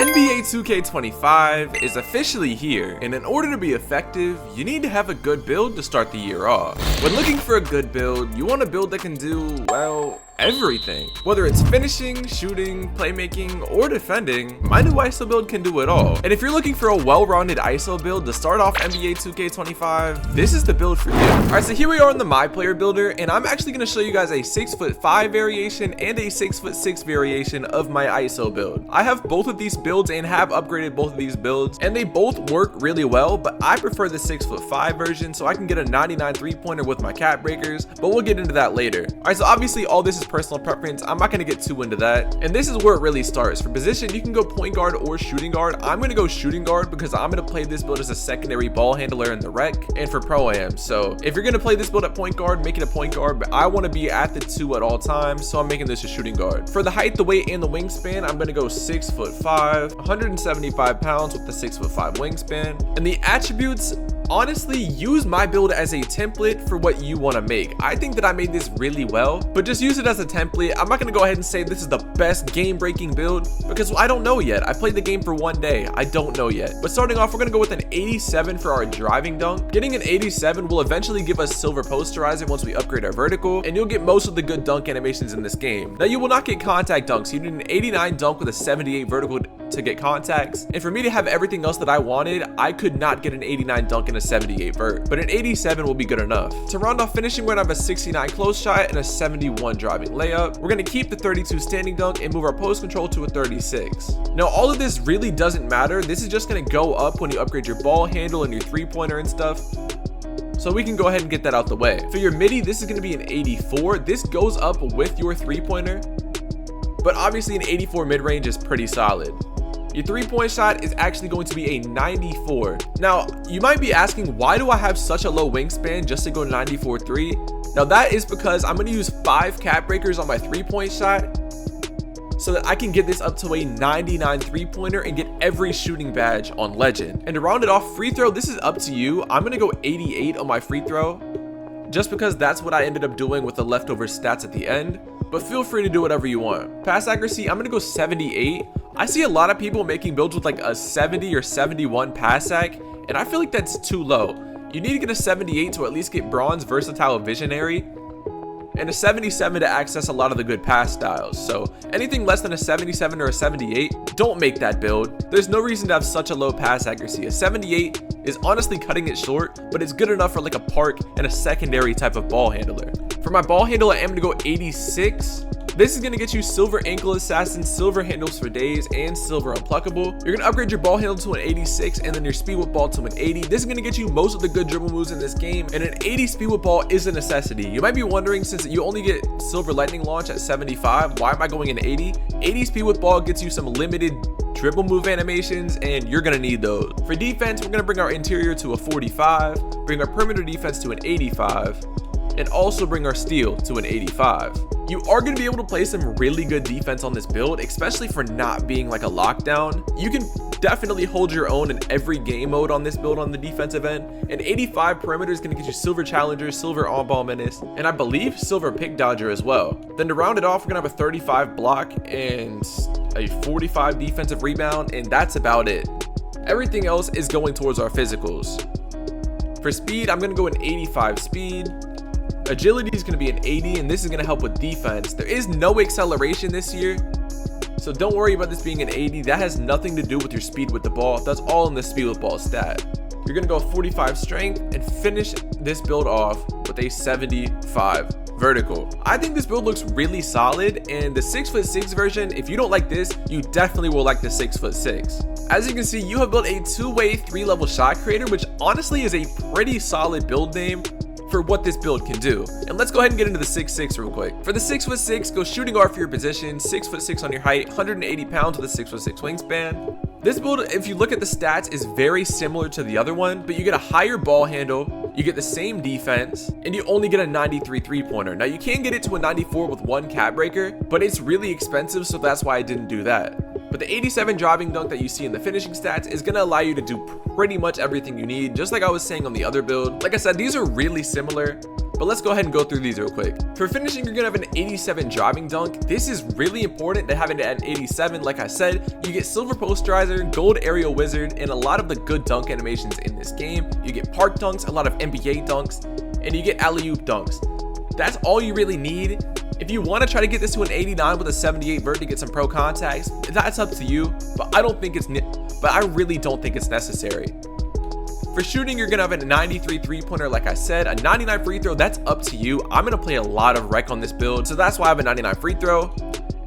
NBA 2K25 is officially here, and in order to be effective, you need to have a good build to start the year off. When looking for a good build, you want a build that can do, well, everything. Whether it's finishing, shooting, playmaking, or defending, my new ISO build can do it all. And if you're looking for a well-rounded ISO build to start off NBA 2K25, this is the build for you. Alright, so here we are in the My Player Builder, and I'm actually going to show you guys a 6'5" variation and a 6'6" variation of my ISO build. I have both of these builds and have upgraded both of these builds, and they both work really well, but I prefer the 6'5" version so I can get a 99 3-pointer with my cap breakers, but we'll get into that later. Alright, so obviously all this is personal preference. I'm not going to get too into that, and this is where it really starts. For position, you can go point guard or shooting guard. I'm going to go shooting guard because I'm going to play this build as a secondary ball handler in the rec and for pro-am. So if you're going to play this build at point guard, make it a point guard, but I want to be at the 2 at all times, so I'm making this a shooting guard. For the height, the weight, and the wingspan, I'm going to go 6'5", 175 pounds with the 6'5" wingspan. And the attributes, honestly, use my build as a template for what you want to make. I think that I made this really well, but just use it as a template. I'm not going to go ahead and say this is the best game-breaking build because I don't know yet. I played the game for one day. I don't know yet. But starting off, we're going to go with an 87 for our driving dunk. Getting an 87 will eventually give us silver posterizer once we upgrade our vertical, and you'll get most of the good dunk animations in this game. Now, you will not get contact dunks. You need an 89 dunk with a 78 vertical to get contacts, and for me to have everything else that I wanted, I could not get an 89 dunk and a 78 vert, but an 87 will be good enough. To round off finishing, we're gonna have a 69 close shot and a 71 driving layup. We're gonna keep the 32 standing dunk and move our post control to a 36. Now, all of this really doesn't matter. This is just gonna go up when you upgrade your ball handle and your 3-pointer and stuff. So we can go ahead and get that out the way. For your midi, this is gonna be an 84. This goes up with your 3-pointer, but obviously an 84 mid-range is pretty solid. Your 3-point shot is actually going to be a 94. Now, you might be asking, why do I have such a low wingspan just to go 94.3? Now, that is because I'm going to use 5 cap breakers on my 3-point shot so that I can get this up to a 99 3-pointer and get every shooting badge on Legend. And to round it off, free throw, this is up to you. I'm going to go 88 on my free throw just because that's what I ended up doing with the leftover stats at the end. But feel free to do whatever you want. Pass accuracy, I'm going to go 78. I see a lot of people making builds with like a 70 or 71 pass ac, and I feel like that's too low. You need to get a 78 to at least get bronze, versatile, visionary, and a 77 to access a lot of the good pass styles. So anything less than a 77 or a 78, don't make that build. There's no reason to have such a low pass accuracy. A 78 is honestly cutting it short, but it's good enough for like a park and a secondary type of ball handler. For my ball handle, I am going to go 86. This is going to get you silver ankle assassin, silver handles for days, and silver unpluckable. You're going to upgrade your ball handle to an 86 and then your speed whip ball to an 80. This is going to get you most of the good dribble moves in this game, and an 80 speed whip ball is a necessity. You might be wondering, since you only get silver lightning launch at 75, why am I going an 80? 80 speed whip ball gets you some limited dribble move animations, and you're going to need those. For defense, we're going to bring our interior to a 45, bring our perimeter defense to an 85, and also bring our steal to an 85. You are going to be able to play some really good defense on this build, especially for not being like a lockdown. You can definitely hold your own in every game mode on this build on the defensive end. An 85 perimeter is going to get you silver challenger, silver on-ball menace, and I believe silver pick dodger as well. Then to round it off, we're going to have a 35 block and a 45 defensive rebound, and that's about it. Everything else is going towards our physicals. For speed, I'm going to go an 85 speed. Agility is going to be an 80, and this is going to help with defense. There is no acceleration this year, so don't worry about this being an 80. That has nothing to do with your speed with the ball. That's all in the speed with ball stat. You're going to go 45 strength and finish this build off with a 75 vertical. I think this build looks really solid, and the 6'6" version, if you don't like this, you definitely will like the 6'6". As you can see, you have built a 2-way 3-level shot creator, which honestly is a pretty solid build name for what this build can do. And let's go ahead and get into the 6'6" real quick. For the 6'6", go shooting guard for your position, 6'6" on your height, 180 pounds with a 6'6" wingspan. This build, if you look at the stats, is very similar to the other one, but you get a higher ball handle, you get the same defense, and you only get a 93 3-pointer. Now, you can get it to a 94 with 1 cap breaker, but it's really expensive, so that's why I didn't do that. But the 87 driving dunk that you see in the finishing stats is going to allow you to do pretty much everything you need, just like I was saying on the other build. Like I said, these are really similar. But let's go ahead and go through these real quick. For finishing, you're gonna have an 87 driving dunk. This is really important to having it at an 87. Like I said, you get silver posterizer, gold aerial wizard, and a lot of the good dunk animations in this game. You get park dunks, a lot of NBA dunks, and you get alley-oop dunks. That's all you really need. If you want to try to get this to an 89 with a 78 vert to get some pro contacts, that's up to you, but I really don't think it's necessary. For shooting, you're gonna have a 93 three-pointer, like I said, a 99 free throw, that's up to you. I'm gonna play a lot of rec on this build, so that's why I have a 99 free throw.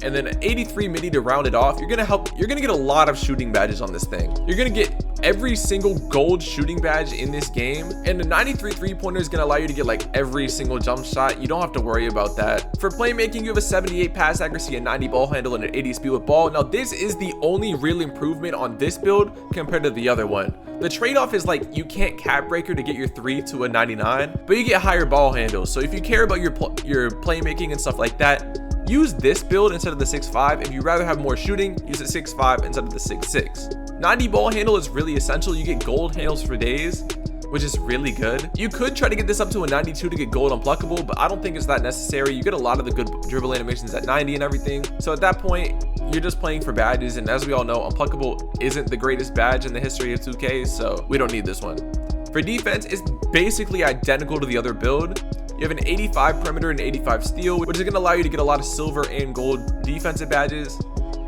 And then an 83 midi to round it off. You're gonna get a lot of shooting badges on this thing. You're gonna get every single gold shooting badge in this game, and the 93 three-pointer is gonna allow you to get like every single jump shot. You don't have to worry about that. For playmaking, you have a 78 pass accuracy, a 90 ball handle, and an 80 speed with ball. Now this is the only real improvement on this build compared to the other one. The trade-off is like you can't cap breaker to get your 3 to a 99, but you get higher ball handles. So if you care about your playmaking and stuff like that, use this build instead of the 6'5". If you'd rather have more shooting, use a 6'5" instead of the 6'6". 90 ball handle is really essential. You get gold handles for days, which is really good. You could try to get this up to a 92 to get gold unpluckable, but I don't think it's that necessary. You get a lot of the good dribble animations at 90 and everything. So at that point, you're just playing for badges, and as we all know, unpluckable isn't the greatest badge in the history of 2K, so we don't need this one. For defense, it's basically identical to the other build. You have an 85 perimeter and 85 steal, which is going to allow you to get a lot of silver and gold defensive badges.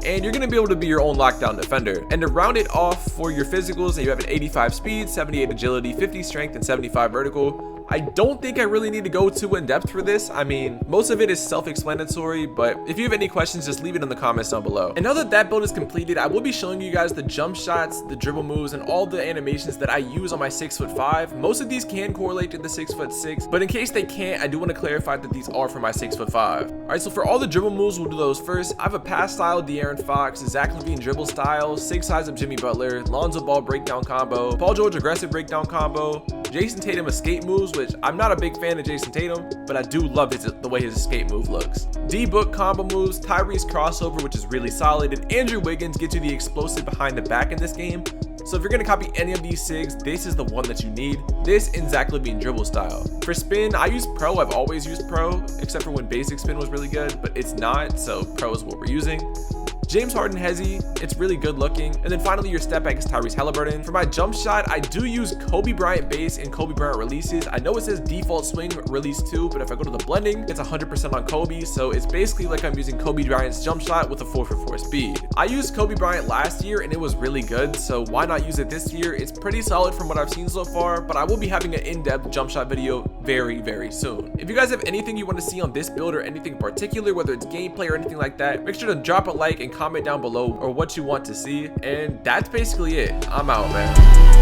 And you're going to be able to be your own lockdown defender. And to round it off for your physicals, you have an 85 speed, 78 agility, 50 strength, and 75 vertical. I don't think I really need to go too in depth for this. I mean, most of it is self-explanatory, but if you have any questions, just leave it in the comments down below. And now that that build is completed, I will be showing you guys the jump shots, the dribble moves, and all the animations that I use on my 6'5". Most of these can correlate to the 6'6", but in case they can't, I do want to clarify that these are for my 6'5". All right, so for all the dribble moves, we'll do those first. I have a pass style De'Aaron Fox, Zach LaVine dribble style, 6 eyes of Jimmy Butler, Lonzo Ball breakdown combo, Paul George aggressive breakdown combo, Jason Tatum escape moves, which I'm not a big fan of Jason Tatum, but I do love the way his escape move looks. D-Book combo moves, Tyrese crossover, which is really solid, and Andrew Wiggins gets you the explosive behind the back in this game. So if you're going to copy any of these SIGs, this is the one that you need. This and Zach LaVine dribble style. For spin, I use pro. I've always used pro, except for when basic spin was really good, but it's not, so pro is what we're using. James Harden Hezzy, it's really good looking. And then finally your step back is Tyrese Halliburton. For my jump shot, I do use Kobe Bryant base and Kobe Bryant releases. I know it says default swing release 2, but if I go to the blending, it's 100% on Kobe. So it's basically like I'm using Kobe Bryant's jump shot with a 444 speed. I used Kobe Bryant last year and it was really good, so why not use it this year? It's pretty solid from what I've seen so far, but I will be having an in-depth jump shot video very, very soon. If you guys have anything you want to see on this build or anything in particular, whether it's gameplay or anything like that, make sure to drop a like and comment down below or what you want to see. And that's basically it. I'm out, man.